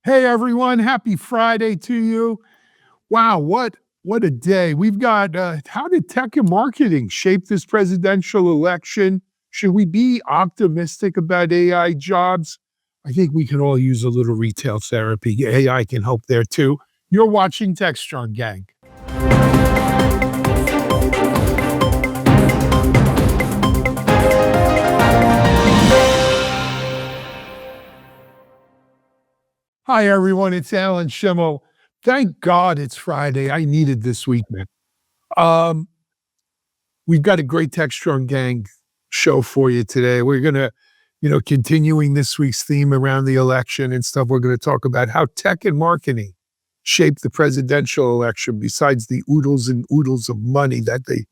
Hey everyone, happy Friday to you. Wow, what a day. We've got how did tech and marketing shape this presidential election? Should we be optimistic about AI jobs? I think we can all use a little retail therapy. AI can help there too. You're watching Techstrong, gang. Hi everyone, it's Alan Schimmel. Thank God it's Friday. I needed this week, man. Um, we've got a great Techstrong gang show for you today. We're gonna, continuing this week's theme around the election and stuff. We're gonna talk about how tech and marketing shaped the presidential election, besides the oodles and oodles of money that they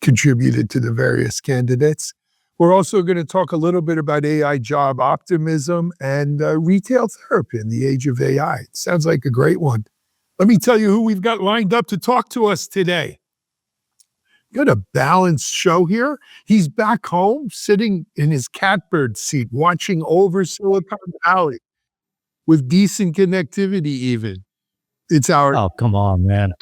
contributed to the various candidates. We're also going to talk a little bit about AI job optimism and retail therapy in the age of AI. It sounds like a great one. Let me tell you who we've got lined up to talk to us today. Got a balanced show here. He's back home, sitting in his catbird seat, watching over Silicon Valley with decent connectivity even. It's our Oh, come on, man.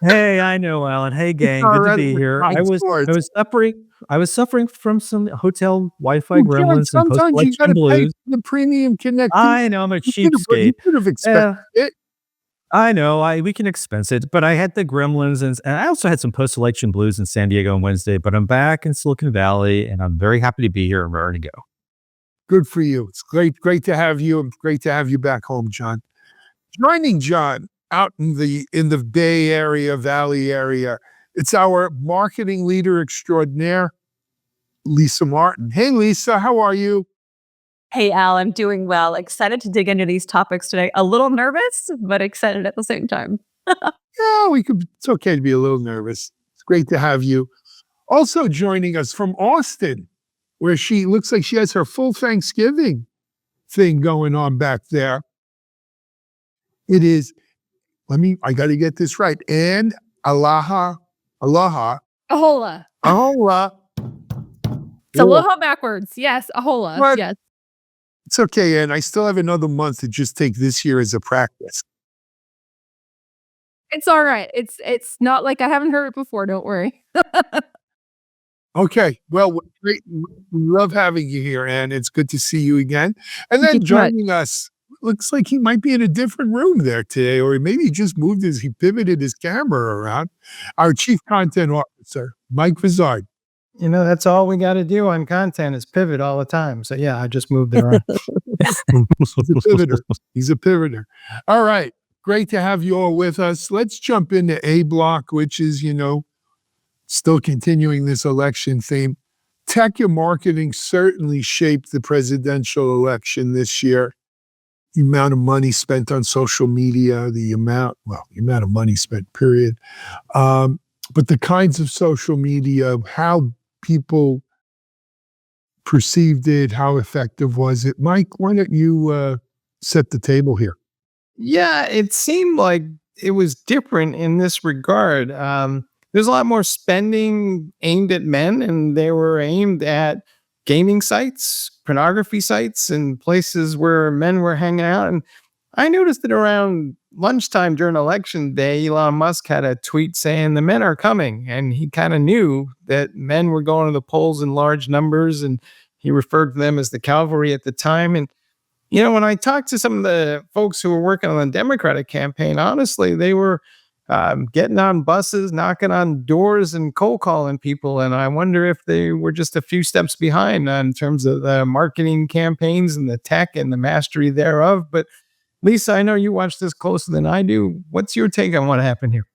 Hey, I know, Alan. Hey, gang. Good to be here. I was suffering from some hotel Wi-Fi Well, John, gremlins and sometimes you post-election gotta pay blues. for the premium connectivity. I know I'm a You cheapskate. could have expected it. I know. We can expense it, but I had the gremlins and I also had some post-election blues in San Diego on Wednesday. But I'm back in Silicon Valley, and I'm very happy to be here and ready to go. Good for you. It's great to have you, and great to have you back home, John. Joining John out in the Bay Area, Valley area, it's our marketing leader extraordinaire, Lisa Martin. Hey, Lisa, how are you? Hey, Al, I'm doing well. Excited to dig into these topics today. A little nervous, but excited at the same time. Yeah, it's okay to be a little nervous. It's great to have you. Also joining us from Austin, where she looks like she has her full Thanksgiving thing going on back there. It is, I got to get this right. And Aloha. Ahola. Aloha. It's aloha backwards. Yes, ahola. What? Yes. It's okay, Ann. I still have another month to just take this year as a practice. It's all right. It's not like I haven't heard it before. Don't worry. Okay. Well, great. We love having you here, Ann. It's good to see you again. And then Thank you so much. joining us, looks like he might be in a different room there today, or maybe he just he pivoted his camera around. Our Chief Content Officer, Mike Vizard. That's all we got to do on content is pivot all the time. So yeah, I just moved it around. He's a pivoter. All right. Great to have you all with us. Let's jump into A block, which is, still continuing this election theme. Tech and marketing certainly shaped the presidential election this year. The amount of money spent on social media, the amount of money spent, period. But the kinds of social media, how people perceived it, how effective was it? Mike, why don't you set the table here? Yeah, it seemed like it was different in this regard. There's a lot more spending aimed at men, and they were aimed at gaming sites, pornography sites, and places where men were hanging out. And I noticed that around lunchtime during election day, Elon Musk had a tweet saying the men are coming. And he kind of knew that men were going to the polls in large numbers, and he referred to them as the cavalry at the time. And when I talked to some of the folks who were working on the Democratic campaign, honestly, they were getting on buses, knocking on doors, and cold calling people. And I wonder if they were just a few steps behind in terms of the marketing campaigns and the tech and the mastery thereof. But Lisa, I know you watch this closer than I do. What's your take on what happened here?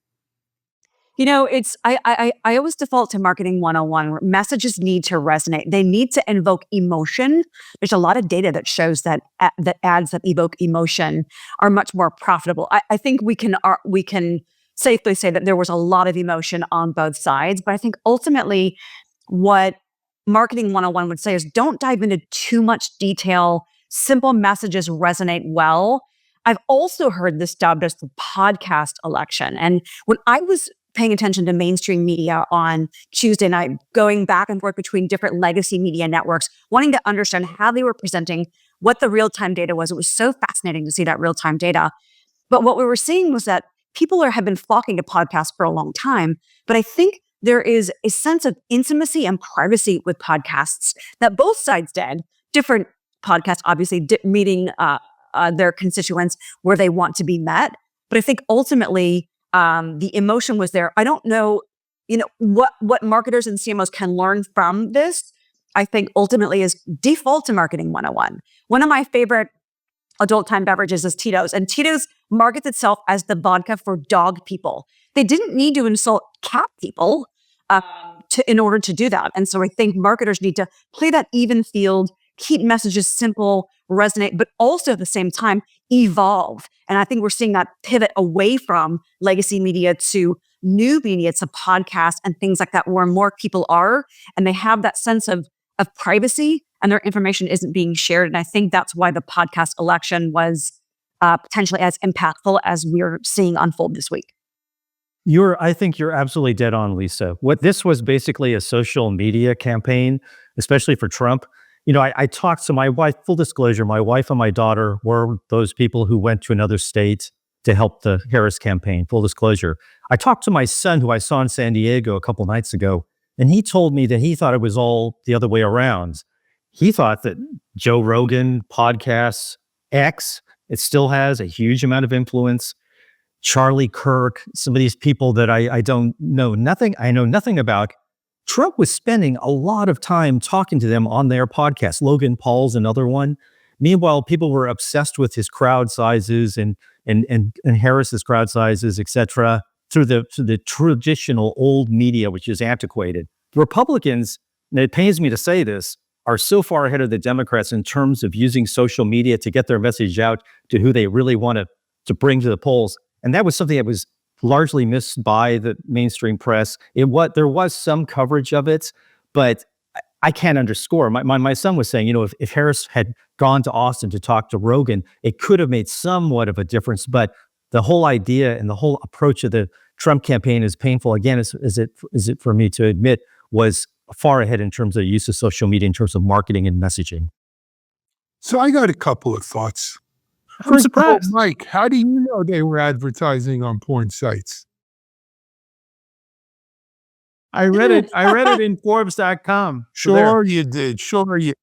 I always default to marketing 101. Messages need to resonate. They need to invoke emotion. There's a lot of data that shows that ads that evoke emotion are much more profitable. I think we can safely say that there was a lot of emotion on both sides, but I think ultimately what marketing 101 would say is don't dive into too much detail. Simple messages resonate well. I've also heard this dubbed as the podcast election. And when I was paying attention to mainstream media on Tuesday night, going back and forth between different legacy media networks, wanting to understand how they were presenting what the real-time data was. It was so fascinating to see that real-time data. But what we were seeing was that people have been flocking to podcasts for a long time. But I think there is a sense of intimacy and privacy with podcasts that both sides did. Different podcasts, obviously, meeting their constituents where they want to be met. But I think ultimately the emotion was there. I don't know, what marketers and CMOs can learn from this. I think ultimately is default to marketing 101. One of my favorite adult time beverages is Tito's, and Tito's markets itself as the vodka for dog people. They didn't need to insult cat people in order to do that. And so I think marketers need to play that even field, keep messages simple, resonate, but also at the same time evolve. And I think we're seeing that pivot away from legacy media to new media, to podcasts and things like that, where more people are, and they have that sense of privacy and their information isn't being shared. And I think that's why the podcast election was potentially as impactful as we're seeing unfold this week. I think you're absolutely dead on, Lisa. What this was basically a social media campaign, especially for Trump. I talked to my wife, full disclosure, my wife and my daughter were those people who went to another state to help the Harris campaign, full disclosure. I talked to my son, who I saw in San Diego a couple nights ago, and he told me that he thought it was all the other way around. He thought that Joe Rogan, podcasts, X, it still has a huge amount of influence. Charlie Kirk, some of these people that I know nothing about. Trump was spending a lot of time talking to them on their podcast. Logan Paul's another one. Meanwhile, people were obsessed with his crowd sizes and Harris's crowd sizes, et cetera, through the traditional old media, which is antiquated. The Republicans, and it pains me to say this, are so far ahead of the Democrats in terms of using social media to get their message out to who they really want to bring to the polls. And that was something that was largely missed by the mainstream press. There was some coverage of it, but I can't underscore. My son was saying, if Harris had gone to Austin to talk to Rogan, it could have made somewhat of a difference. But the whole idea and the whole approach of the Trump campaign, is painful again, is it for me to admit, was far ahead in terms of the use of social media, in terms of marketing and messaging. So I got a couple of thoughts. I'm surprised. Mike, how do you know they were advertising on porn sites? I read it in Forbes.com. Sure you did. Sure you.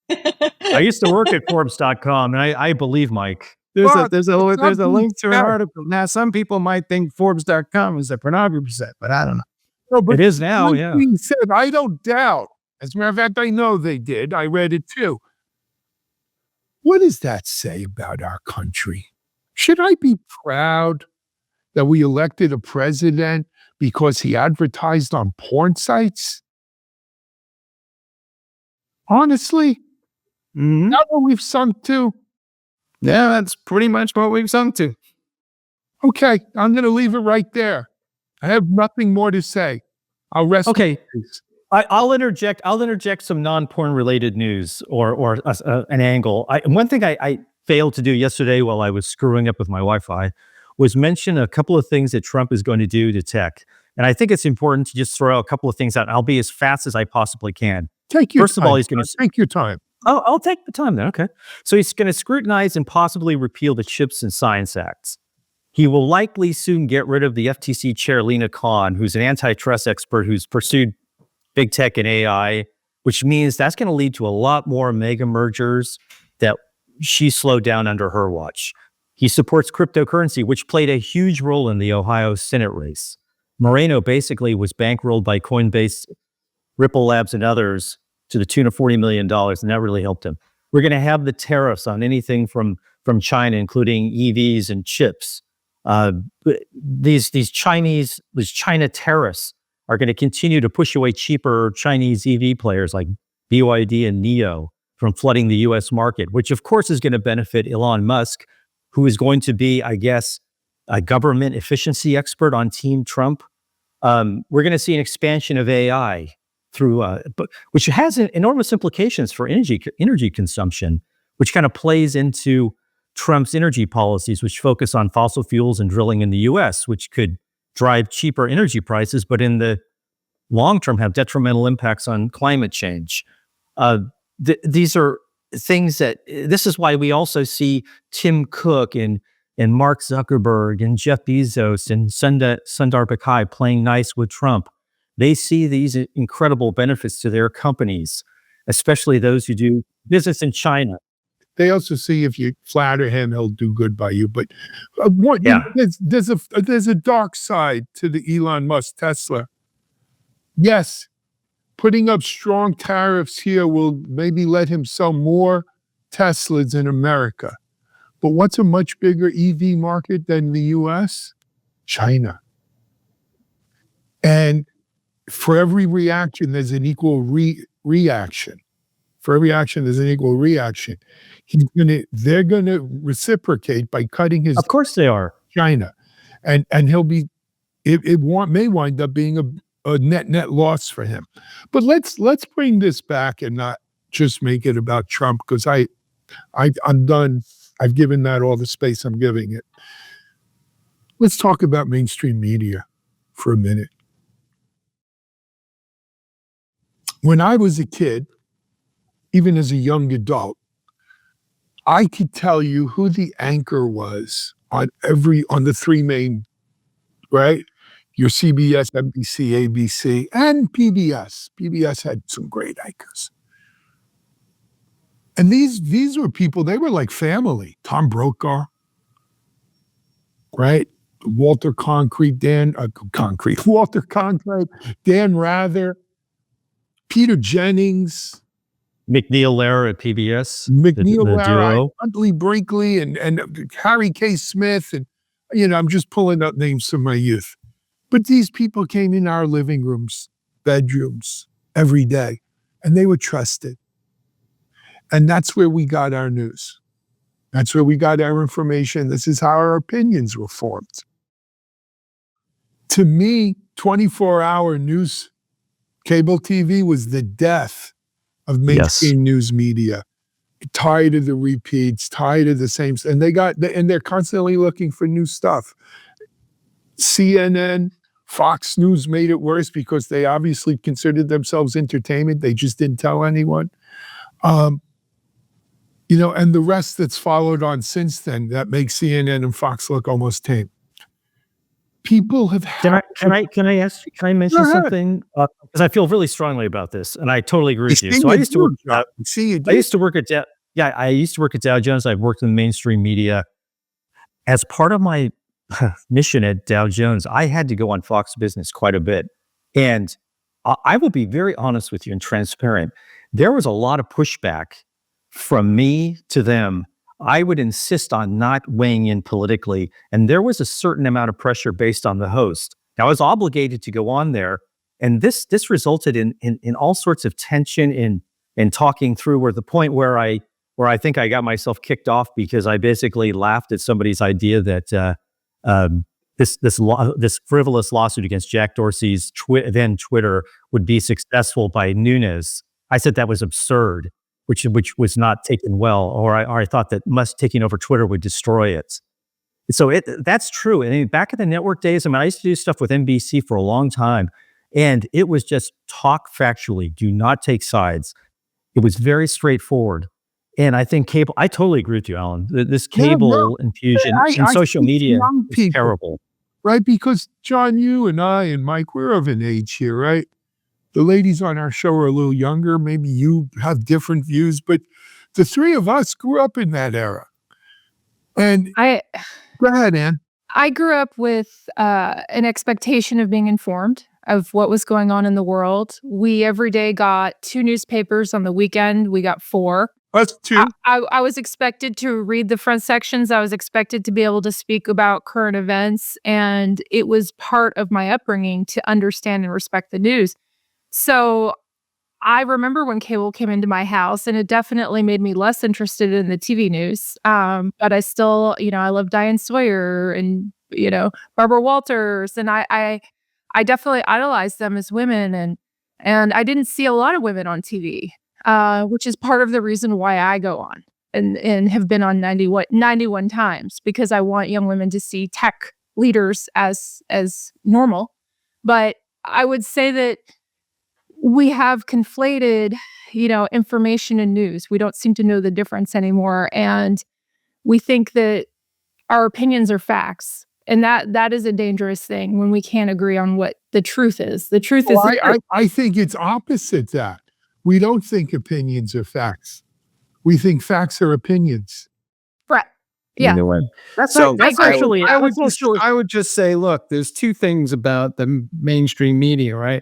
I used to work at Forbes.com, and I believe Mike. There's a link to an article. Now, some people might think Forbes.com is a pornography site, but I don't know. No, but It is now, that yeah. being said, I don't doubt. As a matter of fact, I know they did. I read it too. What does that say about our country? Should I be proud that we elected a president because he advertised on porn sites? Honestly, Mm-hmm. that's what we've sunk to. Yeah, that's pretty much what we've sunk to. Okay, I'm going to leave it right there. I have nothing more to say. I'll rest. Okay. I'll interject some non-porn related news or an angle. One thing I failed to do yesterday while I was screwing up with my Wi-Fi was mention a couple of things that Trump is going to do to tech. And I think it's important to just throw a couple of things out. I'll be as fast as I possibly can. Take your First time. of all, he's going to take your time. Oh, I'll take the time then. Okay. So he's going to scrutinize and possibly repeal the Chips and Science Acts. He will likely soon get rid of the FTC chair, Lena Khan, who's an antitrust expert who's pursued big tech and AI, which means that's going to lead to a lot more mega mergers that she slowed down under her watch. He supports cryptocurrency, which played a huge role in the Ohio Senate race. Moreno basically was bankrolled by Coinbase, Ripple Labs, and others to the tune of $40 million, and that really helped him. We're going to have the tariffs on anything from China, including EVs and chips. These China tariffs are going to continue to push away cheaper Chinese EV players like BYD and NIO from flooding the U.S. market, which of course is going to benefit Elon Musk, who is going to be, I guess, a government efficiency expert on Team Trump. We're going to see an expansion of AI through, which has enormous implications for energy consumption, which kind of plays into Trump's energy policies, which focus on fossil fuels and drilling in the U.S., which could drive cheaper energy prices, but in the long term have detrimental impacts on climate change. These are things that this is why we also see Tim Cook and Mark Zuckerberg and Jeff Bezos and Sundar Pichai playing nice with Trump. They see these incredible benefits to their companies, especially those who do business in China. They also see if you flatter him, he'll do good by you. But Yeah. there's a dark side to the Elon Musk Tesla. Yes, putting up strong tariffs here will maybe let him sell more Teslas in America. But what's a much bigger EV market than the US? China. And for every reaction, there's an equal reaction. For every action, there's an equal reaction. They're gonna reciprocate by cutting his Of course they are. China, and he'll be. May wind up being a net loss for him. But let's bring this back and not just make it about Trump, because I'm done. I've given that all the space I'm giving it. Let's talk about mainstream media for a minute. When I was a kid, even as a young adult, I could tell you who the anchor was on the three main, right? Your CBS, NBC, ABC, and PBS. PBS had some great anchors. And these were people, they were like family. Tom Brokaw, right? Walter Concrete, Walter Concrete, Dan Rather, Peter Jennings, McNeil Lehrer at PBS, McNeil the Lehrer, duo. Huntley Brinkley, and Harry K. Smith, and I'm just pulling up names from my youth. But these people came in our living rooms, bedrooms, every day, and they were trusted. And that's where we got our news. That's where we got our information. This is how our opinions were formed. To me, 24-hour news, cable TV was the death of mainstream news media. Tired of the repeats, tired of the same, and they're constantly looking for new stuff. CNN, Fox News made it worse because they obviously considered themselves entertainment. They just didn't tell anyone. And the rest that's followed on since then that makes CNN and Fox look almost tame. People have had. Can I mention something? Because I feel really strongly about this, and I totally agree with you. So I used to work at Dow Jones. I've worked in mainstream media. As part of my mission at Dow Jones, I had to go on Fox Business quite a bit. And I will be very honest with you and transparent. There was a lot of pushback from me to them. I would insist on not weighing in politically, and there was a certain amount of pressure based on the host. Now, I was obligated to go on there, and this resulted in all sorts of tension in talking through, where the point where I think I got myself kicked off because I basically laughed at somebody's idea that this frivolous lawsuit against Jack Dorsey's then Twitter would be successful by Nunes. I said that was absurd, which was not taken well, or I thought that Musk taking over Twitter would destroy it. So that's true. And back in the network days, I used to do stuff with NBC for a long time, and it was just talk factually. Do not take sides. It was very straightforward. And I think cable, I totally agree with you, Alan. This cable infusion in social media is terrible. Right? Because John, you and I and Mike, we're of an age here, right? The ladies on our show are a little younger. Maybe you have different views, but the three of us grew up in that era. And go ahead, Ann. I grew up with an expectation of being informed of what was going on in the world. We every day got 2 newspapers. On the weekend, we got 4. Us too. I was expected to read the front sections. I was expected to be able to speak about current events. And it was part of my upbringing to understand and respect the news. So I remember when cable came into my house, and it definitely made me less interested in the TV news. But I still, I love Diane Sawyer and, Barbara Walters. And I definitely idolized them as women. And I didn't see a lot of women on TV, which is part of the reason why I go on and have been on 91 times, because I want young women to see tech leaders as normal. But I would say that we have conflated, information and news. We don't seem to know the difference anymore. And we think that our opinions are facts. And that is a dangerous thing when we can't agree on what the truth is. The truth is Well, the truth. I think it's opposite that. We don't think opinions are facts. We think facts are opinions. Right. Yeah. Either way. That's So that's I agree. actually I would just say, look, there's two things about the mainstream media, right?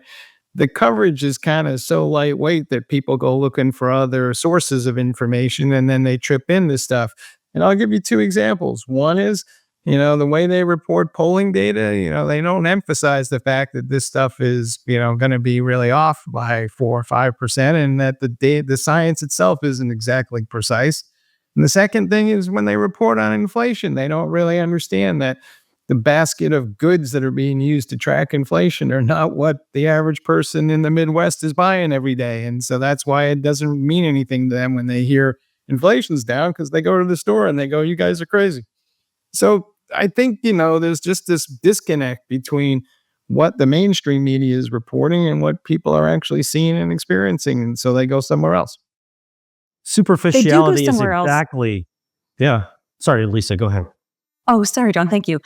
The coverage is kind of so lightweight that people go looking for other sources of information and then they trip into stuff. And I'll give you two examples. One is, the way they report polling data, they don't emphasize the fact that this stuff is, going to be really off by 4 or 5% and that the science itself isn't exactly precise. And the second thing is when they report on inflation, they don't really understand that the basket of goods that are being used to track inflation are not what the average person in the Midwest is buying every day. And so that's why it doesn't mean anything to them when they hear inflation's down, because they go to the store and they go, you guys are crazy. So I think, there's just this disconnect between what the mainstream media is reporting and what people are actually seeing and experiencing. And so they go somewhere else. superficiality is somewhere else. exactly. Yeah. Sorry, Lisa, go ahead. Oh, sorry, John. Thank you.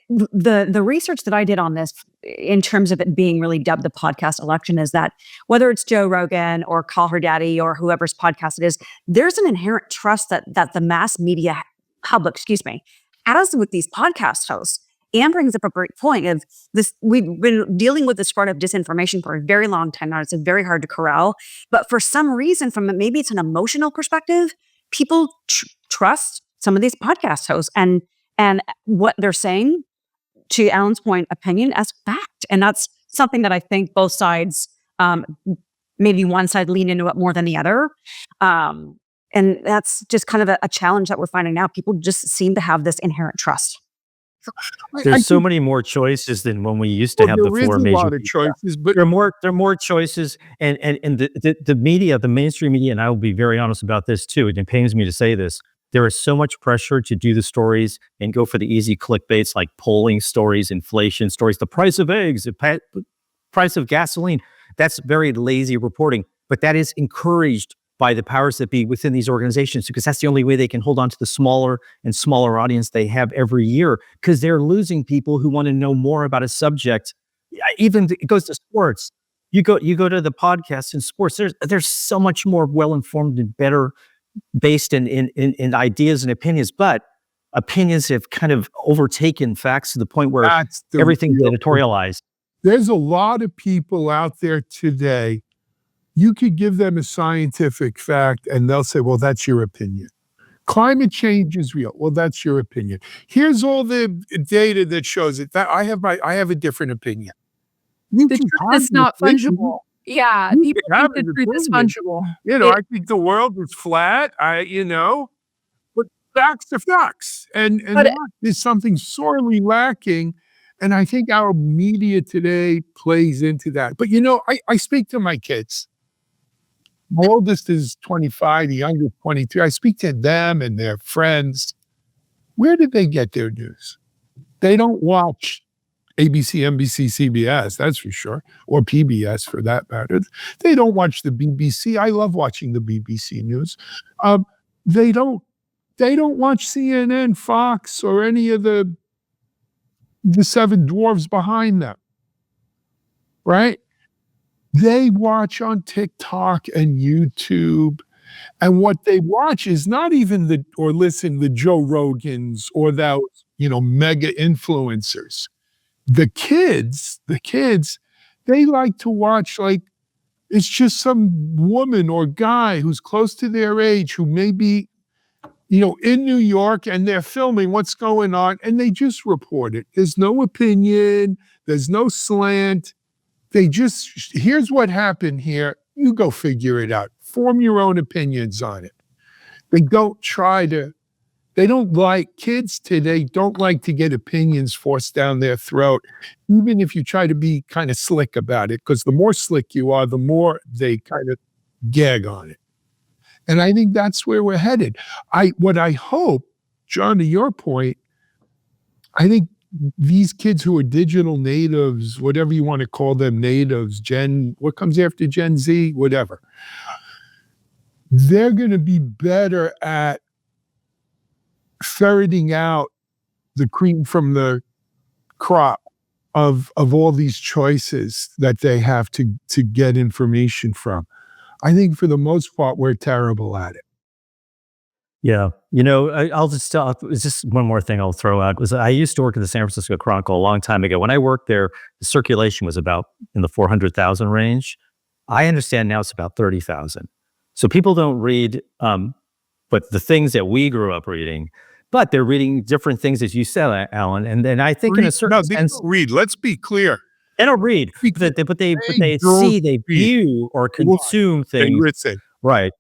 The research that I did on this, in terms of it being really dubbed the podcast election, is that whether it's Joe Rogan or Call Her Daddy or whoever's podcast it is, there's an inherent trust that the mass media public, has with these podcast hosts. Anne brings up a great point of this. We've been dealing with the spread of disinformation for a very long time now. It's very hard to corral, but for some reason, maybe it's an emotional perspective, people trust some of these podcast hosts and what they're saying, to Alan's point, opinion as fact. And that's something that I think both sides, maybe one side lean into it more than the other. And that's just kind of a challenge that we're finding now. People just seem to have this inherent trust. There's so many more choices than when we used to have the four major. There is a lot of choices, but There are more choices, and the media, the mainstream media, and I will be very honest about this too. It pains me to say this. There is so much pressure to do the stories and go for the easy clickbaits like polling stories, inflation stories, the price of eggs, the price of gasoline. That's very lazy reporting, but that is encouraged by the powers that be within these organizations, because that's the only way they can hold on to the smaller and smaller audience they have every year, because they're losing people who want to know more about a subject. Even it goes to sports. You go to the podcast in sports. There's so much more well-informed and better based in ideas and opinions, but opinions have kind of overtaken facts to the point where everything's editorialized. There's a lot of people out there today. You could give them a scientific fact and they'll say, well, that's your opinion. Climate change is real. Well, that's your opinion. Here's all the data that shows it. That I have a different opinion. The truth is not fungible. Yeah, people think the truth is fungible. I think the world is flat. But facts are facts. And that is something sorely lacking. And I think our media today plays into that. But I speak to my kids. My oldest is 25, the youngest 23. I speak to them and their friends. Where did they get their news? They don't watch ABC, NBC, CBS, that's for sure, or PBS for that matter. They don't watch the BBC. I love watching the BBC News. They don't watch CNN, Fox, or any of the seven dwarves behind them, right? They watch on TikTok and YouTube, and what they watch is not even the Joe Rogans or those, mega influencers. The kids, they like to watch, like, it's just some woman or guy who's close to their age who may be, in New York, and they're filming what's going on, and they just report it. There's no opinion. There's no slant. They just, here's what happened here. You go figure it out. Form your own opinions on it. Kids today don't like to get opinions forced down their throat, even if you try to be kind of slick about it, because the more slick you are, the more they kind of gag on it. And I think that's where we're headed. What I hope, John, to your point, I think these kids who are digital natives, whatever you want to call them, natives, what comes after Gen Z, whatever, they're going to be better at ferreting out the cream from the crop of all these choices that they have to get information from. I think for the most part, we're terrible at it. Yeah. I'll just tell, it's just one more thing I'll throw out was I used to work at the San Francisco Chronicle a long time ago. When I worked there, the circulation was about in the 400,000 range. I understand now it's about 30,000. So people don't read, but the things that we grew up reading, but they're reading different things, as you said, Alan. And then I think in a certain sense, don't read. Let's be clear. They don't read, but they see, they view or consume things. Right.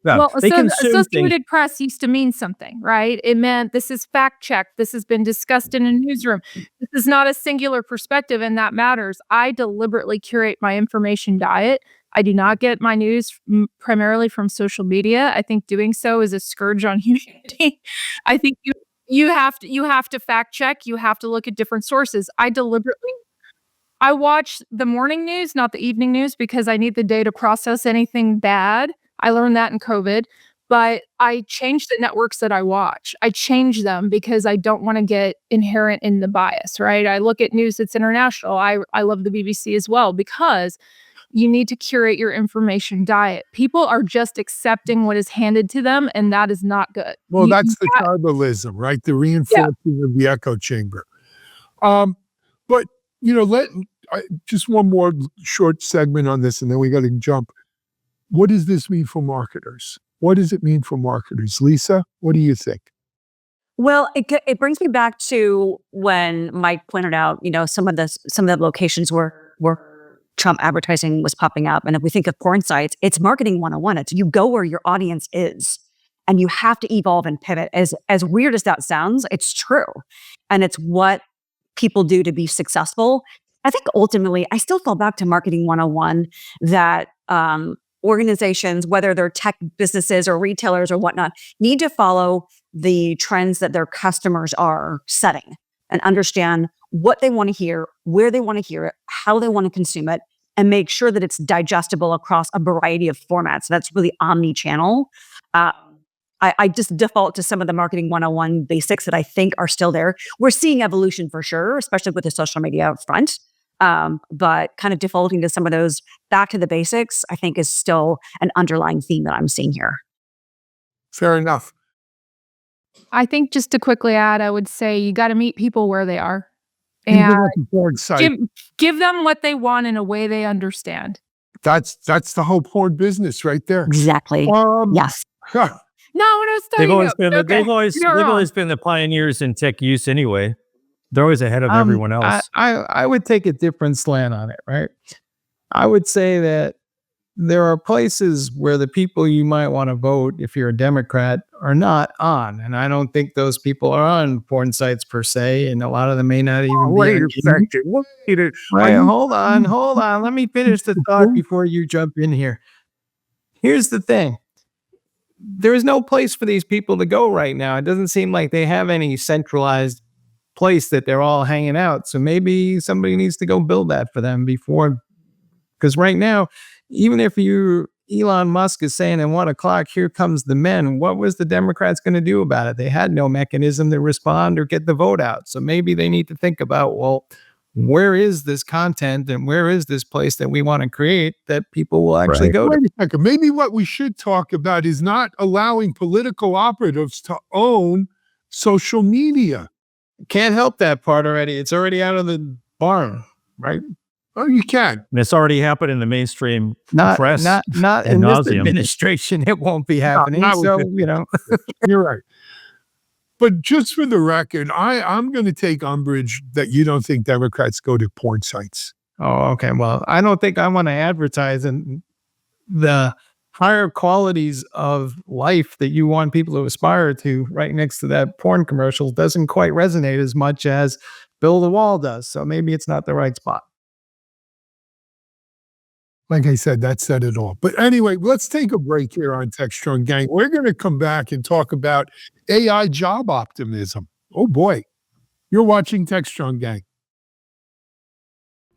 Yeah, Well, they consume things. Associated Press used to mean something, right? It meant this is fact checked. This has been discussed in a newsroom. This is not a singular perspective, and that matters. I deliberately curate my information diet. I do not get my news primarily from social media. I think doing so is a scourge on humanity. I think you have to fact check. You have to look at different sources. I watch the morning news, not the evening news, because I need the day to process anything bad. I learned that in COVID, but I change the networks that I watch. I change them because I don't want to get inherent in the bias, right? I look at news that's international. I love the BBC as well because you need to curate your information diet. People are just accepting what is handed to them, and that is not good. Well, that's the tribalism, right? The reinforcing of the echo chamber. But, just one more short segment on this, and then we got to jump. What does this mean for marketers? What does it mean for marketers? Lisa, what do you think? Well, it brings me back to when Mike pointed out, some of the locations where Trump advertising was popping up. And if we think of porn sites, it's marketing 101. It's you go where your audience is and you have to evolve and pivot. As weird as that sounds, it's true. And it's what people do to be successful. I think ultimately, I still fall back to marketing 101 that organizations, whether they're tech businesses or retailers or whatnot, need to follow the trends that their customers are setting and understand what they want to hear, where they want to hear it, how they want to consume it, and make sure that it's digestible across a variety of formats. That's really omni-channel. I just default to some of the marketing 101 basics that I think are still there. We're seeing evolution for sure, especially with the social media front. But kind of defaulting to some of those back to the basics, I think is still an underlying theme that I'm seeing here. Fair enough. I think just to quickly add, I would say you got to meet people where they are. Even And at the porn site. give them what they want in a way they understand. That's the whole porn business right there. Exactly. Yes. No, what I was They've telling always you. been Okay. they've always been the pioneers in tech use anyway. They're always ahead of everyone else. I would take a different slant on it, right? I would say that there are places where the people you might want to vote, if you're a Democrat, are not on. And I don't think those people are on porn sites per se. And a lot of them may not even Wait be. a second. Right, hold on. Let me finish the thought before you jump in here. Here's the thing. There is no place for these people to go right now. It doesn't seem like they have any centralized place that they're all hanging out. So maybe somebody needs to go build that for them before. Because right now, even if Elon Musk is saying at 1:00, here comes the men, what was the Democrats going to do about it? They had no mechanism to respond or get the vote out. So maybe they need to think about, well, where is this content and where is this place that we want to create that people will actually go to? Wait a second. Maybe what we should talk about is not allowing political operatives to own social media. Can't help that part already. It's already out of the barn, right? Oh, you can. And it's already happened in the mainstream Not press. in ad this nauseam. administration. It won't be happening. not So, with You're right. But just for the record, I'm going to take umbrage that you don't think Democrats go to porn sites. Oh, okay. Well, I don't think I want to advertise in the higher qualities of life that you want people to aspire to right next to that porn commercial doesn't quite resonate as much as Build the Wall does. So maybe it's not the right spot. Like I said, that said it all. But anyway, let's take a break here on Techstrong Gang. We're going to come back and talk about AI job optimism. Oh boy. You're watching Techstrong Gang.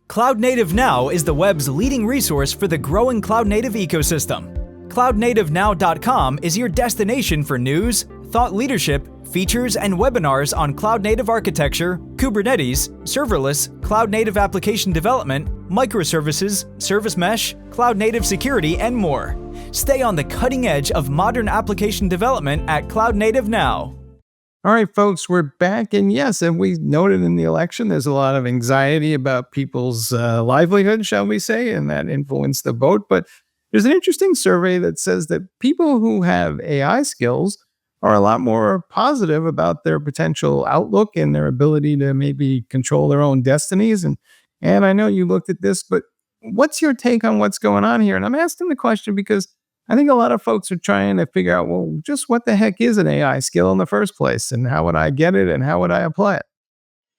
Cloud Native Now is the web's leading resource for the growing cloud native ecosystem. CloudNativeNow.com is your destination for news, thought leadership, features, and webinars on cloud native architecture, Kubernetes, serverless, cloud native application development, microservices, service mesh, cloud native security, and more. Stay on the cutting edge of modern application development at Cloud Native Now. All right, folks, we're back. And yes, and we noted in the election, there's a lot of anxiety about people's livelihood, shall we say, and that influenced the vote. But there's an interesting survey that says that people who have AI skills are a lot more positive about their potential outlook and their ability to maybe control their own destinies. And I know you looked at this, but what's your take on what's going on here? And I'm asking the question because I think a lot of folks are trying to figure out, well, just what the heck is an AI skill in the first place? And how would I get it? And how would I apply it?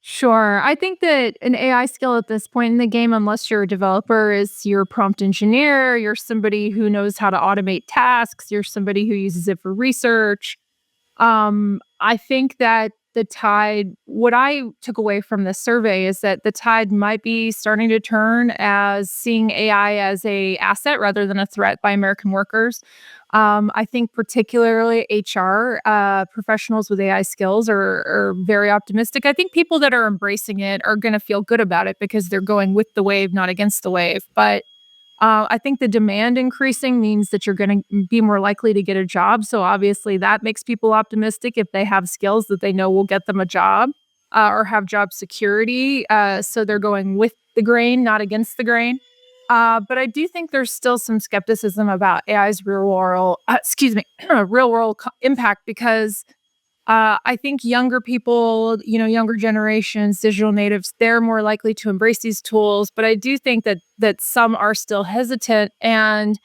Sure. I think that an AI skill at this point in the game, unless you're a developer, is you're a prompt engineer, you're somebody who knows how to automate tasks, you're somebody who uses it for research. I think that the tide, what I took away from this survey is that the tide might be starting to turn as seeing AI as a asset rather than a threat by American workers. I think particularly HR professionals with AI skills are very optimistic. I think people that are embracing it are going to feel good about it because they're going with the wave, not against the wave. But I think the demand increasing means that you're going to be more likely to get a job. So obviously that makes people optimistic if they have skills that they know will get them a job or have job security. So they're going with the grain, not against the grain. But I do think there's still some skepticism about AI's real world, impact because I think younger people, younger generations, digital natives, they're more likely to embrace these tools. But I do think that some are still hesitant, and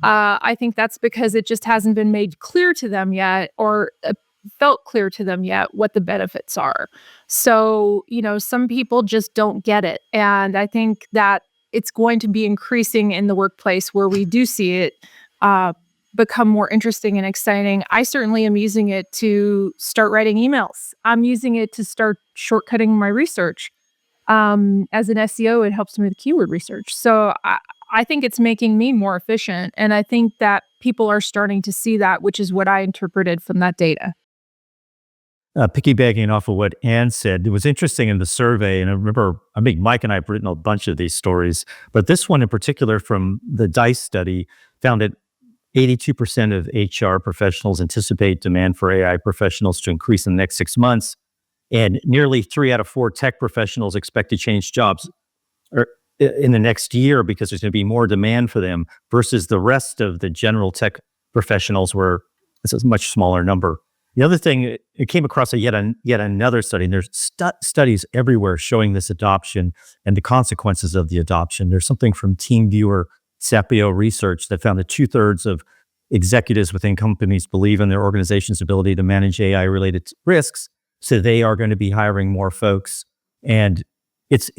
I think that's because it just hasn't been made clear to them yet, or felt clear to them yet, what the benefits are. So, some people just don't get it, and I think that it's going to be increasing in the workplace where we do see it become more interesting and exciting. I certainly am using it to start writing emails. I'm using it to start shortcutting my research. As an SEO, it helps me with keyword research. So I think it's making me more efficient. And I think that people are starting to see that, which is what I interpreted from that data. Piggybacking off of what Ann said, it was interesting in the survey, and I think Mike and I have written a bunch of these stories, but this one in particular from the DICE study found that 82% of HR professionals anticipate demand for AI professionals to increase in the next 6 months, and nearly 3 out of 4 tech professionals expect to change jobs in the next year because there's going to be more demand for them versus the rest of the general tech professionals where it's a much smaller number. The other thing, it came across yet another study, and there's studies everywhere showing this adoption and the consequences of the adoption. There's something from TeamViewer Sapio research that found that 2/3 of executives within companies believe in their organization's ability to manage AI-related risks, so they are going to be hiring more folks. And it's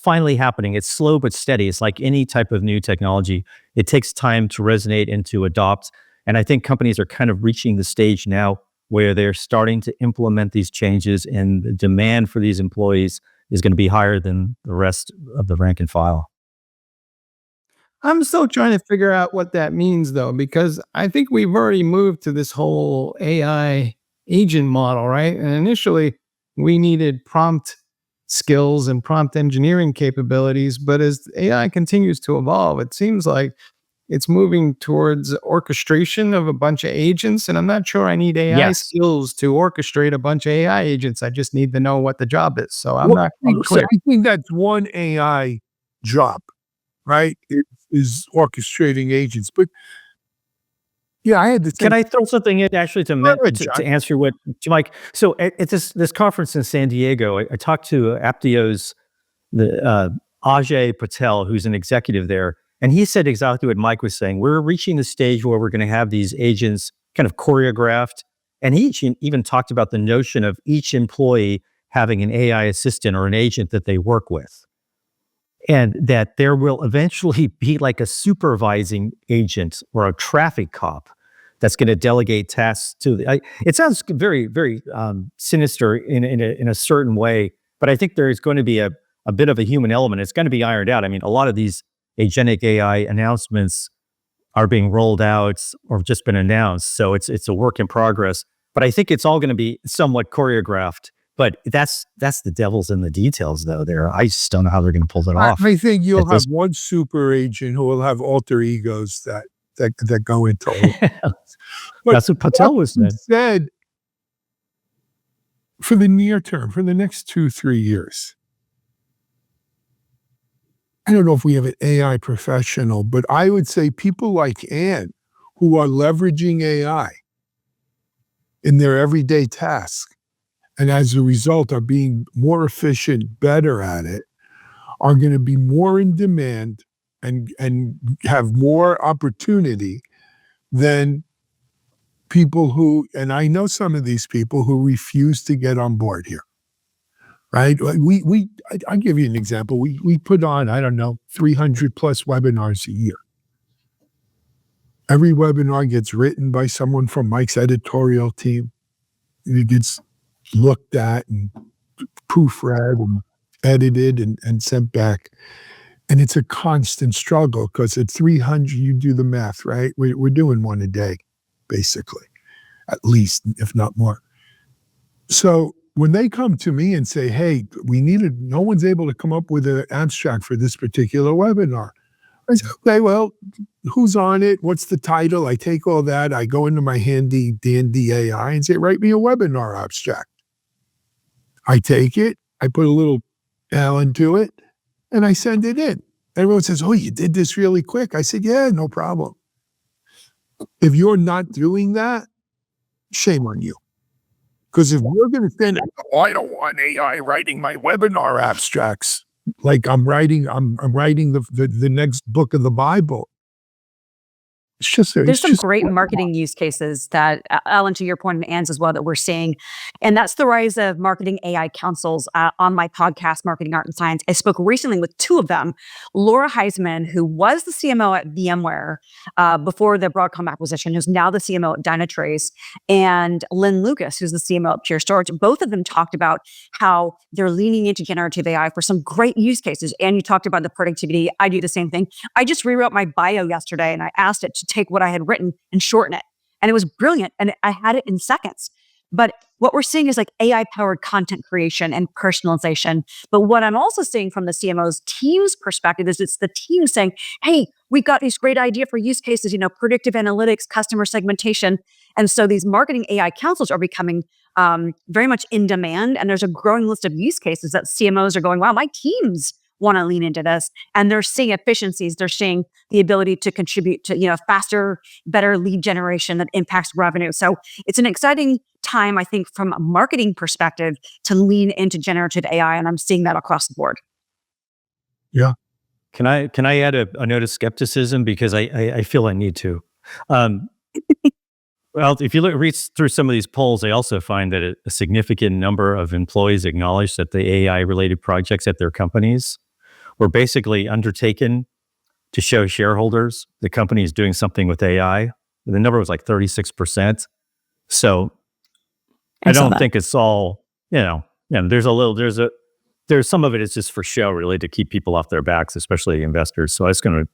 finally happening. It's slow but steady. It's like any type of new technology. It takes time to resonate and to adopt. And I think companies are kind of reaching the stage now where they're starting to implement these changes, and the demand for these employees is going to be higher than the rest of the rank and file. I'm still trying to figure out what that means, though, because I think we've already moved to this whole AI agent model, right? And initially, we needed prompt skills and prompt engineering capabilities. But as AI continues to evolve, it seems like it's moving towards orchestration of a bunch of agents. And I'm not sure I need AI skills to orchestrate a bunch of AI agents. I just need to know what the job is. So I'm not quite So clear. I think that's one AI job, right? It is orchestrating agents. But yeah, I had the same. Can I throw something in actually to ahead, John. to answer what to Mike? So at this conference in San Diego, I talked to Aptio's Ajay Patel, who's an executive there, and he said exactly what Mike was saying. We're reaching the stage where we're going to have these agents kind of choreographed, and he even talked about the notion of each employee having an AI assistant or an agent that they work with, and that there will eventually be like a supervising agent or a traffic cop that's going to delegate tasks to it sounds very, very sinister in a certain way, but I think there's going to be a bit of a human element. It's going to be ironed out. I mean, a lot of these agentic AI announcements are being rolled out or have just been announced. So it's a work in progress. But I think it's all going to be somewhat choreographed. But that's the devil's in the details, though. I just don't know how they're going to pull it off. I think you'll have one super agent who will have alter egos that go into all. That's what Patel was said. For the near term, for the next 2-3 years, I don't know if we have an AI professional, but I would say people like Ann who are leveraging AI in their everyday tasks, and as a result are being more efficient, better at it, are going to be more in demand and have more opportunity than people who, and I know some of these people who refuse to get on board here. Right? I'll give you an example. We put on, I don't know, 300 plus webinars a year. Every webinar gets written by someone from Mike's editorial team. It gets looked at and proofread and edited and sent back. And it's a constant struggle because at 300, you do the math, right? We're doing one a day, basically, at least, if not more. So when they come to me and say, hey, no one's able to come up with an abstract for this particular webinar. I say, okay, well, who's on it? What's the title? I take all that. I go into my handy dandy AI and say, write me a webinar abstract. I take it, I put a little Alan to it, and I send it in. Everyone says, oh, you did this really quick. I said, yeah, no problem. If you're not doing that, shame on you. Because if we're going to send, I don't want AI writing my webinar abstracts like I'm writing the next book of the Bible. It's just there's some great marketing use cases that, Alan, to your point, and Ann's as well, that we're seeing. And that's the rise of marketing AI councils. On my podcast, Marketing Art and Science, I spoke recently with two of them. Laura Heisman, who was the CMO at VMware before the Broadcom acquisition, who's now the CMO at Dynatrace, and Lynn Lucas, who's the CMO at Pure Storage. Both of them talked about how they're leaning into generative AI for some great use cases. And you talked about the productivity. I do the same thing. I just rewrote my bio yesterday, and I asked it to take what I had written and shorten it. And it was brilliant. And I had it in seconds. But what we're seeing is like AI-powered content creation and personalization. But what I'm also seeing from the CMO's team's perspective is it's the team saying, hey, we've got this great idea for use cases, predictive analytics, customer segmentation. And so these marketing AI councils are becoming very much in demand. And there's a growing list of use cases that CMOs are going, wow, my teams want to lean into this, and they're seeing efficiencies. They're seeing the ability to contribute to, faster, better lead generation that impacts revenue. So it's an exciting time, I think, from a marketing perspective to lean into generative AI, and I'm seeing that across the board. Yeah. Can I add a note of skepticism, because I feel I need to. Well, if you read through some of these polls, they also find that a significant number of employees acknowledge that the AI-related projects at their companies were basically undertaken to show shareholders the company is doing something with AI. The number was like 36%. So I don't think it's all, there's some of it is just for show, really, to keep people off their backs, especially investors. So I was going to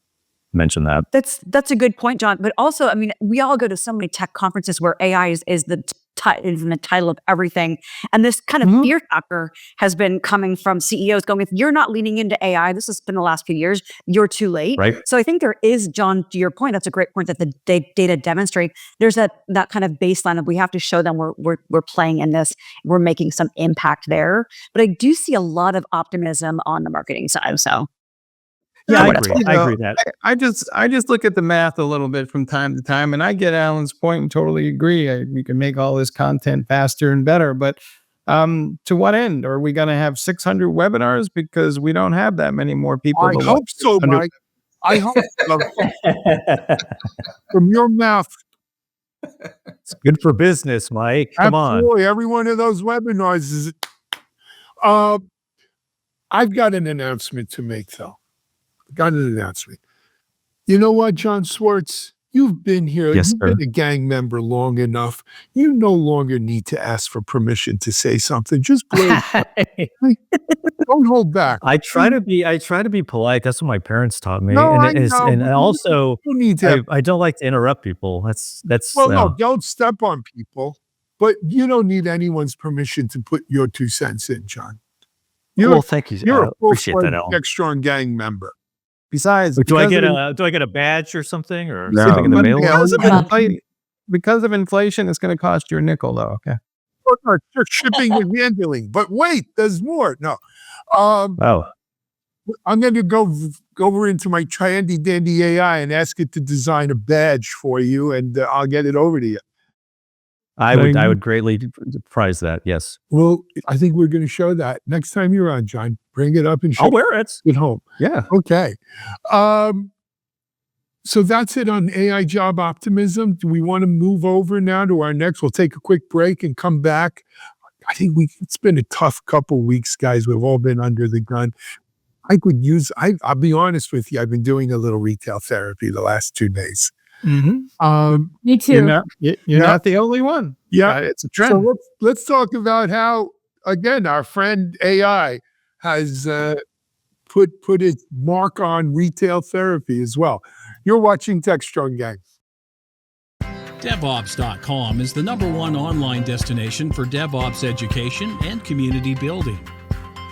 mention that. That's a good point, John. But also, I mean, we all go to so many tech conferences where AI is in the title of everything. And this kind of fear factor has been coming from CEOs going, if you're not leaning into AI, this has been the last few years, you're too late. Right. So I think there is, John, to your point, that's a great point that the data demonstrate. There's that kind of baseline of we have to show them we're playing in this, we're making some impact there. But I do see a lot of optimism on the marketing side. So yeah, I agree. I agree that. I just look at the math a little bit from time to time, and I get Alan's point and totally agree. We can make all this content faster and better, but to what end? Are we going to have 600 webinars because we don't have that many more people? I hope so, Mike. I hope so. From your mouth. It's good for business, Mike. Come Absolutely. Every one of those webinars is. I've got an announcement to make, though. Got an announcement. You know what, John Swartz? you've been here. Yes, You've sir. been a gang member long enough. You no longer need to ask for permission to say something. Just blurt. Don't hold back. I try to be polite. That's what my parents taught me, No, and I it is, know. and But also you need to have. I don't like to interrupt people. Well, no, don't step on people. But you don't need anyone's permission to put your 2 cents in, John. well, thank you. You're a Appreciate that, full-fledged Al. Techstrong gang member. Besides, Do I because get of a badge or something or No. something in the but mail? because of, Yeah. because of inflation, it's going to cost you a nickel, though. Okay. Or shipping and handling. But wait, there's more. No. Um, Oh, I'm going to go over into my handy dandy AI and ask it to design a badge for you, and I'll get it over to you. I would greatly prize that. Yes, Well, I think we're going to show that next time you're on, John. Bring it up and show I'll wear it. it home. Yeah. Okay. So that's it on AI job optimism. Do we want to move over now to our next? We'll take a quick break and come back. I think it's been a tough couple weeks, guys. We've all been under the gun. I'll be honest with you, I've been doing a little retail therapy the last 2 days. Mm-hmm. Me too. You're not the only one. Yeah. It's a So trend. let's talk about how, again, our friend AI has put its mark on retail therapy as well. You're watching Techstrong, gang. DevOps.com is the #1 online destination for DevOps education and community building.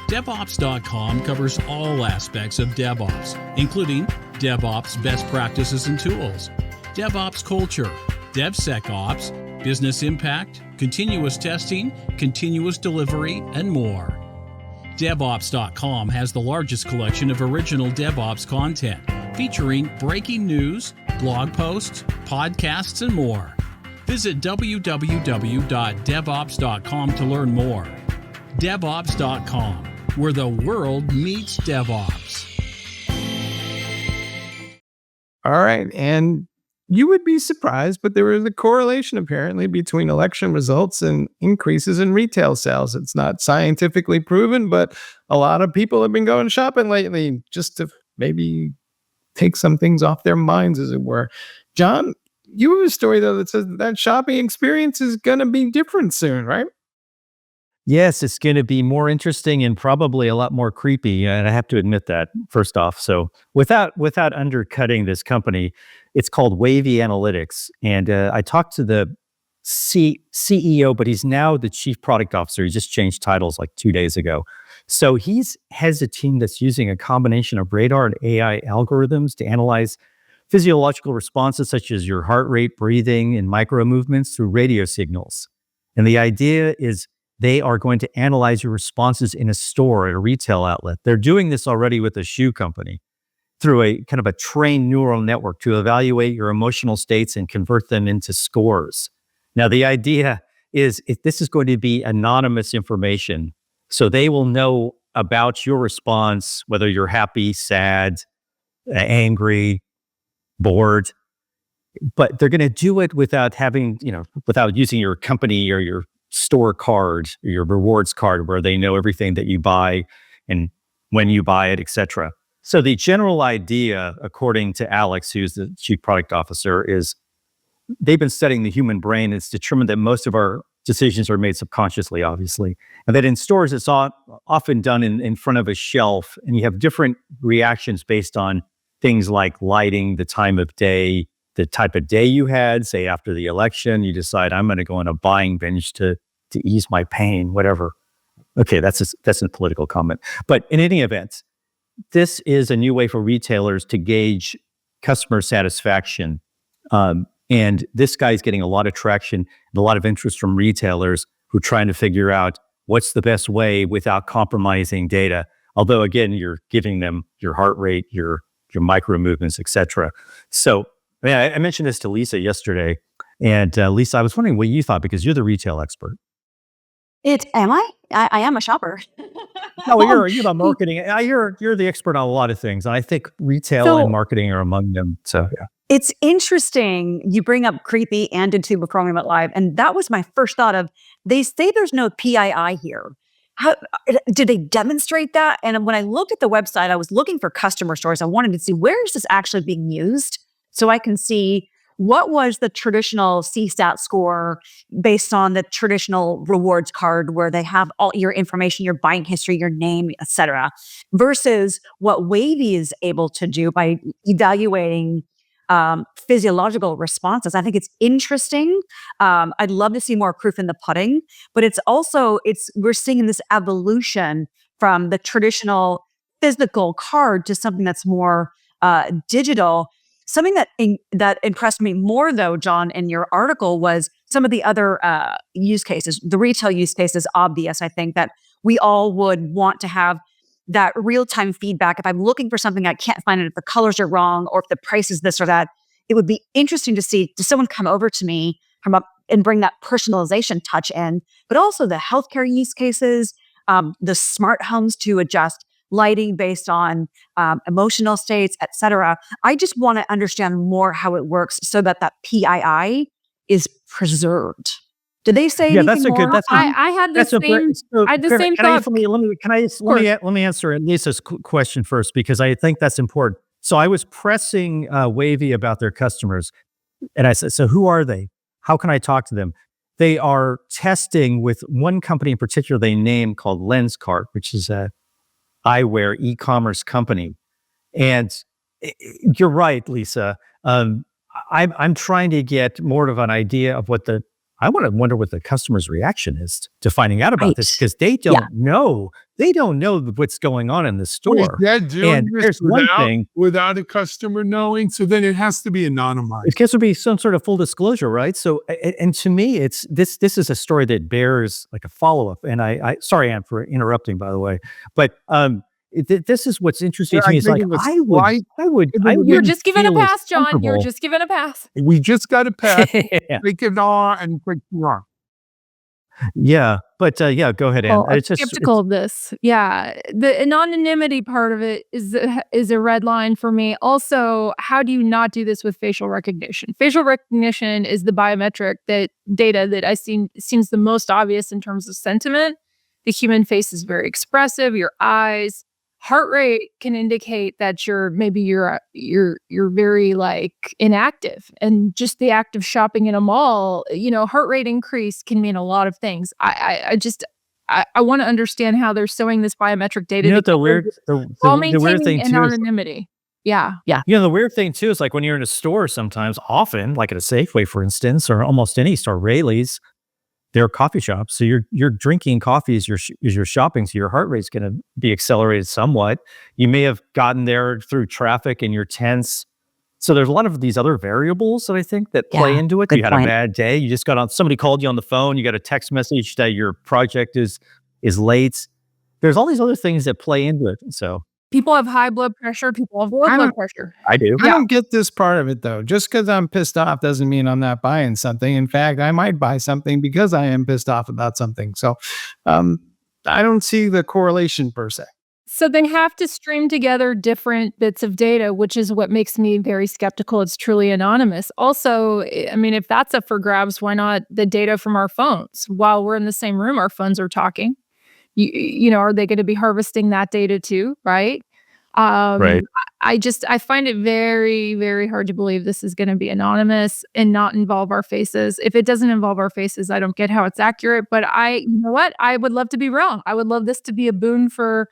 DevOps.com covers all aspects of DevOps, including DevOps best practices and tools, DevOps culture, DevSecOps, business impact, continuous testing, continuous delivery, and more. DevOps.com has the largest collection of original DevOps content, featuring breaking news, blog posts, podcasts, and more. Visit www.devops.com to learn more. DevOps.com, where the world meets DevOps. All right. And you would be surprised, but there was a correlation apparently between election results and increases in retail sales. It's not scientifically proven, but a lot of people have been going shopping lately just to maybe take some things off their minds, as it were. John, you have a story, though, that says that shopping experience is going to be different soon, right? Yes, it's going to be more interesting and probably a lot more creepy. And I have to admit that first off. So without undercutting this company, it's called Wavy Analytics. And I talked to the CEO, but he's now the chief product officer. He just changed titles like 2 days ago. So he has a team that's using a combination of radar and AI algorithms to analyze physiological responses such as your heart rate, breathing, and micro movements through radio signals. And the idea is they are going to analyze your responses in a store at a retail outlet. They're doing this already with a shoe company through a kind of a trained neural network to evaluate your emotional states and convert them into scores. Now, the idea is this is going to be anonymous information. So they will know about your response, whether you're happy, sad, angry, bored, but they're going to do it without having, without using your company or your store card or your rewards card where they know everything that you buy and when you buy it, etc. So the general idea, according to Alex, who's the chief product officer, is they've been studying the human brain. It's determined that most of our decisions are made subconsciously, obviously, and that in stores it's often done in front of a shelf, and you have different reactions based on things like lighting, the time of day, the type of day you had. Say after the election, you decide I'm going to go on a buying binge to ease my pain, whatever. Okay, that's a political comment. But in any event, this is a new way for retailers to gauge customer satisfaction. And this guy's getting a lot of traction and a lot of interest from retailers who are trying to figure out what's the best way without compromising data. Although, again, you're giving them your heart rate, your micro movements, etc. So, I mentioned this to Lisa yesterday. And Lisa, I was wondering what you thought because you're the retail expert. Am I? I am a shopper. No, you're the marketing. You're the expert on a lot of things. And I think retail and marketing are among them. So, yeah. It's interesting you bring up creepy and into Programming Live. And that was my first thought of, they say there's no PII here. How did they demonstrate that? And when I looked at the website, I was looking for customer stories. I wanted to see where is this actually being used so I can see what was the traditional CSAT score based on the traditional rewards card where they have all your information, your buying history, your name, etc., versus what Wavy is able to do by evaluating physiological responses. I think it's interesting. I'd love to see more proof in the pudding, but we're seeing this evolution from the traditional physical card to something that's more digital. Something that impressed me more, though, John, in your article was some of the other use cases. The retail use case is obvious. I think that we all would want to have that real-time feedback. If I'm looking for something, I can't find it, if the colors are wrong or if the price is this or that, it would be interesting to see, does someone come over to me and bring that personalization touch in, but also the healthcare use cases, the smart homes to adjust lighting based on emotional states, et cetera. I just want to understand more how it works so that PII is preserved. Did they say anything that's a more? good. That's a, I had the that's a same. so, I had the same can I, thought. let me answer Lisa's question first, because I think that's important. So I was pressing Wavy about their customers, and I said, "So who are they? How can I talk to them?" They are testing with one company in particular they named called Lenskart, which is a eyewear e-commerce company. And you're right, Lisa. I'm trying to get more of an idea of I want to wonder what the customer's reaction is to finding out about this, because they don't know. They don't know what's going on in the store. They're doing And this there's one thing. without a customer knowing, so then it has to be anonymized. It has to be some sort of full disclosure, right? So, and to me, it's this is a story that bears like a follow-up. And I sorry, Anne, for interrupting, by the way, but this is what's interesting to me. Is like I would. You're just giving a feel as pass, John. You're comfortable. just giving a pass. We just got to pass. Yeah. Click an R and click the R. Yeah, but go ahead, Anne. Well, I'm skeptical of this. Yeah, the anonymity part of it is a red line for me. Also, how do you not do this with facial recognition? Facial recognition is the biometric data that seems the most obvious in terms of sentiment. The human face is very expressive. Your eyes, heart rate can indicate that you're very like inactive, and just the act of shopping in a mall, heart rate increase can mean a lot of things. I want to understand how they're showing this biometric data. The weird thing too anonymity. Yeah. The weird thing too is like when you're in a store, sometimes, often, like at a Safeway, for instance, or almost any store, Rayleigh's, they're coffee shops. So you're drinking coffee as you're shopping. So your heart rate's going to be accelerated somewhat. You may have gotten there through traffic and you're tense. So there's a lot of these other variables that I think that play into it. You had a bad day. You just somebody called you on the phone. You got a text message that your project is late. There's all these other things that play into it. So people have high blood pressure. People have low blood pressure. I do. I don't get this part of it, though. Just because I'm pissed off doesn't mean I'm not buying something. In fact, I might buy something because I am pissed off about something. So I don't see the correlation per se. So they have to stream together different bits of data, which is what makes me very skeptical it's truly anonymous. Also, I mean, if that's up for grabs, why not the data from our phones? While we're in the same room, our phones are talking. Are they going to be harvesting that data too? Right. Right. I find it very, very hard to believe this is going to be anonymous and not involve our faces. If it doesn't involve our faces, I don't get how it's accurate, but you know what? I would love to be wrong. I would love this to be a boon for.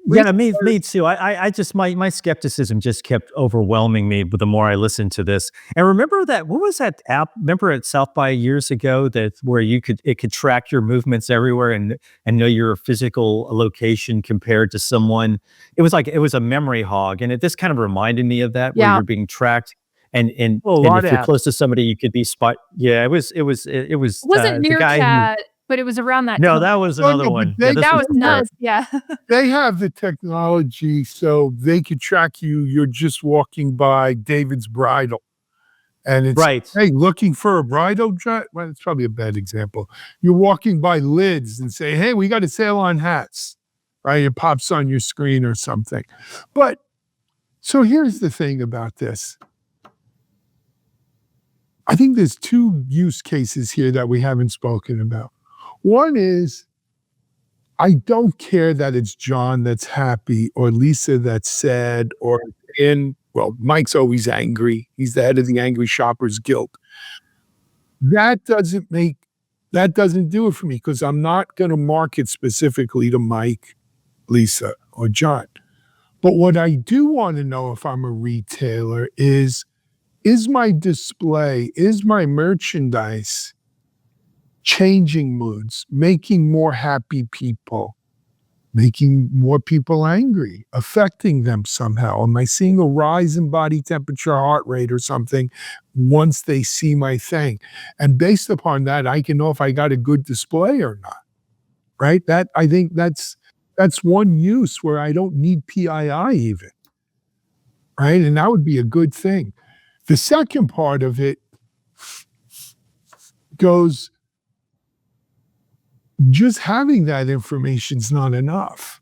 Yeah, me too. I just, my skepticism just kept overwhelming me the more I listened to this. And remember what was that app? Remember at South by years ago where it could track your movements everywhere and know your physical location compared to someone. It was a memory hog, and this kind of reminded me of that, where you're being tracked. And if you're close to somebody, you could be spot. Yeah, it was. It wasn't Meerkat, but it was around that. No, time. that was another one. That was nuts. Yeah. They have the technology so they could track you. You're just walking by David's Bridal. And it's, right. Hey, looking for a bridal? Well, it's probably a bad example. You're walking by Lids and say, hey, we got a sale on hats. Right? It pops on your screen or something. But so here's the thing about this. I think there's two use cases here that we haven't spoken about. One is, I don't care that it's John that's happy or Lisa that's sad or Ann well, Mike's always angry. He's the head of the Angry Shoppers Guild. That doesn't do it for me because I'm not going to market specifically to Mike, Lisa, or John. But what I do want to know if I'm a retailer is my display, is my merchandise changing moods, making more happy people, making more people angry, affecting them somehow? Am I seeing a rise in body temperature, heart rate, or something once they see my thing? And based upon that, I can know if I got a good display or not, right? I think that's one use where I don't need PII even, right? And that would be a good thing. The second part of it goes, just having that information's not enough.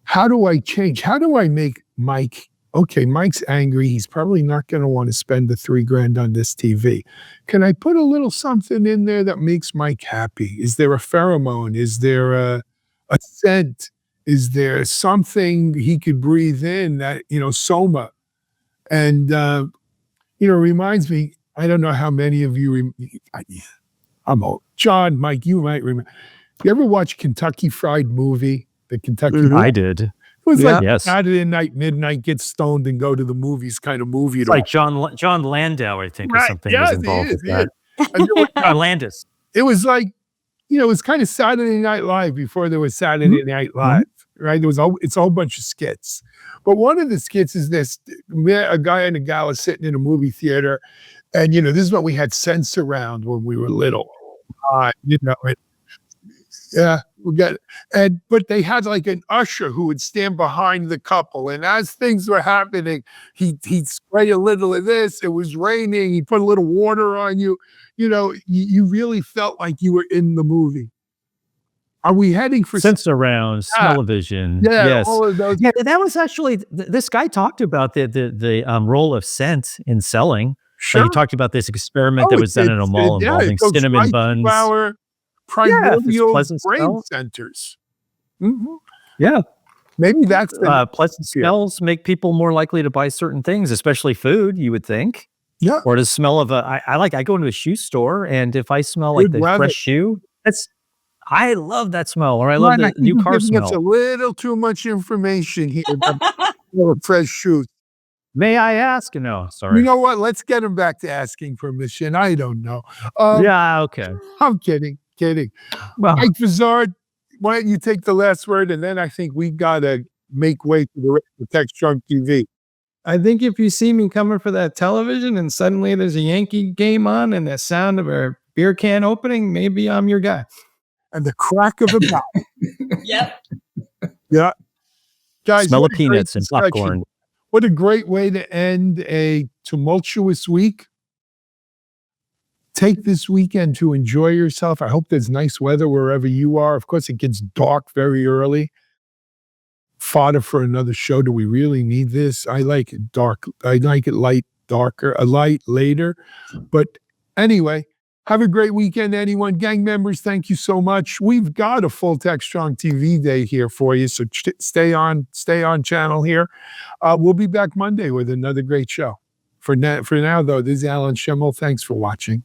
How do I change? How do I make Mike, okay, Mike's angry. He's probably not going to want to spend the $3,000 on this TV. Can I put a little something in there that makes Mike happy? Is there a pheromone? Is there a scent? Is there something he could breathe in that, soma? And, reminds me, I don't know how many of you, I'm old. John, Mike, you might remember. You ever watch Kentucky Fried Movie? The Kentucky I did. It was like Yes. Saturday night, midnight, get stoned and go to the movies kind of movie. It's like John Landau, I think, or something was involved with that. John Landis. It was like, it was kind of Saturday Night Live before there was Saturday Night Live, right? It's a whole bunch of skits. But one of the skits is this, a guy and a gal are sitting in a movie theater, and, this is what we had sense around when we were little. But they had like an usher who would stand behind the couple, and as things were happening, he'd spray a little of this. It was raining. He put a little water on you. You really felt like you were in the movie. Are we heading for sense around, smell-o-vision? Yeah, yes. all of those. Yeah, that was actually this guy talked about the role of scent in selling. Sure. He talked about this experiment that was done in a mall involving cinnamon buns. Flour, primordial pleasant brain smell. centers. Yeah. Maybe that's pleasant smells make people more likely to buy certain things, especially food, you would think. Yeah. Or the smell of I go into a shoe store, and if I smell like the fresh shoe, I love that smell, or I love the new car smell. It's a little too much information here about fresh shoes. May I ask? No, sorry. You know what? Let's get him back to asking permission. I don't know. Yeah, okay. I'm kidding. Well, Mike Vizard, why don't you take the last word, and then I think we got to make way to the rest of Techstrong TV. I think if you see me coming for that television and suddenly there's a Yankee game on and the sound of a beer can opening, maybe I'm your guy. And the crack of a bat. Yep. Yeah. Guys, smell of peanuts and popcorn. What a great way to end a tumultuous week. Take this weekend to enjoy yourself. I hope there's nice weather wherever you are. Of course, it gets dark very early. Fodder for another show. Do we really need this? I like it dark. I like it light, darker, a light later. But anyway, have a great weekend, anyone. Gang members, thank you so much. We've got a full Techstrong TV day here for you, so stay on channel here. We'll be back Monday with another great show. For now, though, this is Alan Schimmel. Thanks for watching.